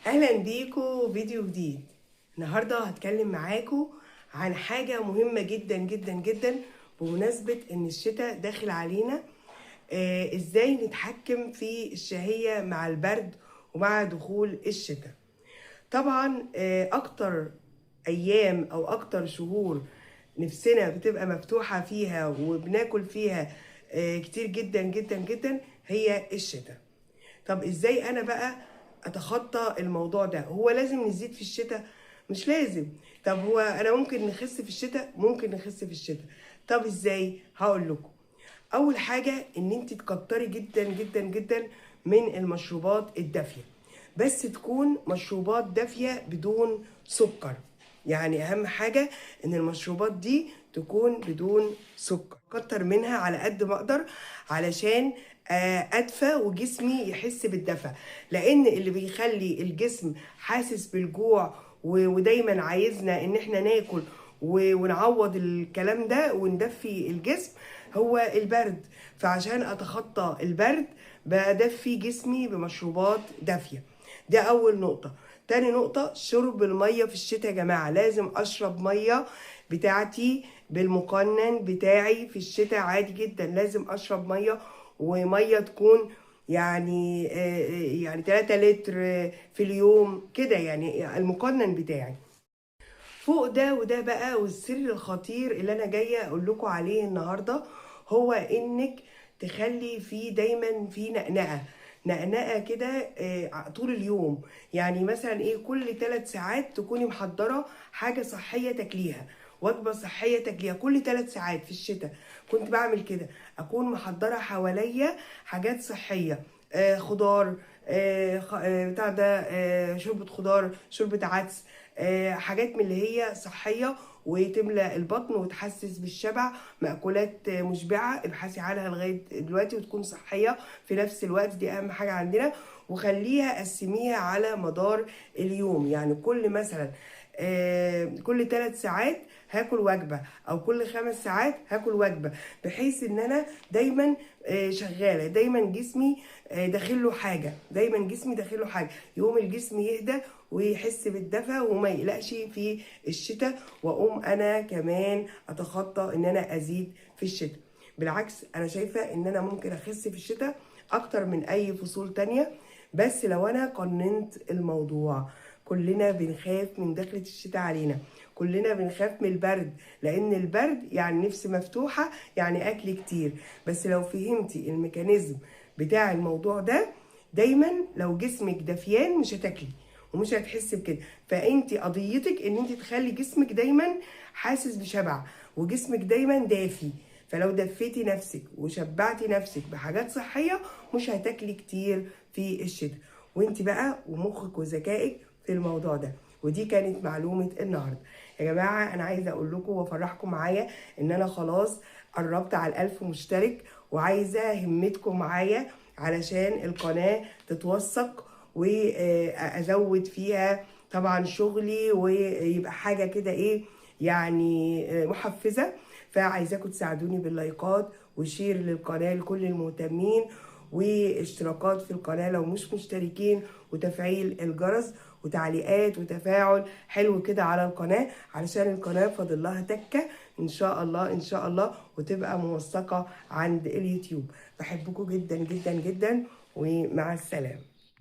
اهلا بيكم فيديو جديد. النهارده هتكلم معاكم عن حاجه مهمه جدا جدا جدا بمناسبه ان الشتاء داخل علينا. ازاي نتحكم في الشهيه مع البرد ومع دخول الشتاء. طبعا اكتر ايام او اكتر شهور نفسنا بتبقى مفتوحه فيها وبناكل فيها كتير جدا جدا جدا هي الشتاء. طب ازاي انا بقى اتخطى الموضوع ده؟ هو لازم نزيد في الشتاء؟ مش لازم. طب هو انا ممكن نخس في الشتاء؟ ممكن نخس في الشتاء. طب ازاي؟ هقول لكم. اول حاجة ان انت تكتري جدا جدا جدا من المشروبات الدافية، بس تكون مشروبات دافية بدون سكر. يعني اهم حاجة ان المشروبات دي تكون بدون سكر، كتر منها على قد ما اقدر علشان ادفى وجسمي يحس بالدفى. لان اللي بيخلي الجسم حاسس بالجوع ودايما عايزنا ان احنا ناكل ونعوض الكلام ده وندفي الجسم هو البرد. فعشان اتخطى البرد بدفي جسمي بمشروبات دافية. ده اول نقطة. تاني نقطة، شرب المية في الشتاء. يا جماعة لازم اشرب مية بتاعتي بالمقنن بتاعي في الشتاء عادي جدا. لازم اشرب مية، ومية تكون يعني 3 لتر في اليوم كده، يعني المقنن بتاعي. فوق ده وده بقى، والسر الخطير اللي انا جايه اقول لكم عليه النهارده هو انك تخلي فيه دايما في نقنقه كده طول اليوم. يعني مثلا ايه، كل 3 ساعات تكوني محضره حاجه صحيه تاكليها، وجبه صحيه تاكليها كل 3 ساعات. في الشتاء كنت بعمل كده، اكون محضره حواليا حاجات صحيه، خضار، بتاع ده، شوربه خضار، شوربه عدس، حاجات من اللي هي صحية وتملى البطن وتحسس بالشبع. مأكولات مشبعة ابحثي عنها لغاية دلوقتي وتكون صحية في نفس الوقت. دي أهم حاجة عندنا. وخليها قسميها على مدار اليوم. يعني كل مثلا كل 3 ساعات هاكل وجبة، او كل 5 ساعات هاكل وجبة، بحيث ان انا دايما شغالة، دايما جسمي داخله حاجة، دايما جسمي داخله حاجة. يقوم الجسم يهدى ويحس بالدفى وما يقلقش في الشتاء. واقوم انا كمان اتخطى ان انا ازيد في الشتاء. بالعكس، انا شايفة ان انا ممكن اخس في الشتاء اكتر من اي فصول تانية، بس لو انا قننت الموضوع. كلنا بنخاف من دخلة الشتاء علينا، كلنا بنخاف من البرد، لان البرد يعني نفس مفتوحة، يعني اكل كتير. بس لو فهمتي الميكانيزم بتاع الموضوع ده، دايما لو جسمك دفيان مش هتاكلي ومش هتحسي بكده. فانت قضيتك ان انت تخلي جسمك دايما حاسس بشبع وجسمك دايما دافي. فلو دفيتي نفسك وشبعتي نفسك بحاجات صحية مش هتاكلي كتير في الشتاء. وانت بقى ومخك وذكائك في الموضوع ده. ودي كانت معلومة النهاردة. يا جماعة انا عايزة اقول لكم وافرحكم معايا ان انا خلاص قربت على 1000 مشترك، وعايزة همتكم معايا علشان القناة تتوثق وازود فيها طبعا شغلي، ويبقى حاجة كده ايه يعني محفزة. فعايزاكم تساعدوني باللايكات وشير للقناة لكل المهتمين، واشتراكات في القناة لو مش مشتركين، وتفعيل الجرس، وتعليقات وتفاعل حلو كده على القناة، علشان القناة فاضل لها تكة ان شاء الله ان شاء الله وتبقى موثقة عند اليوتيوب. بحبكم جدا جدا جدا، ومع السلامة.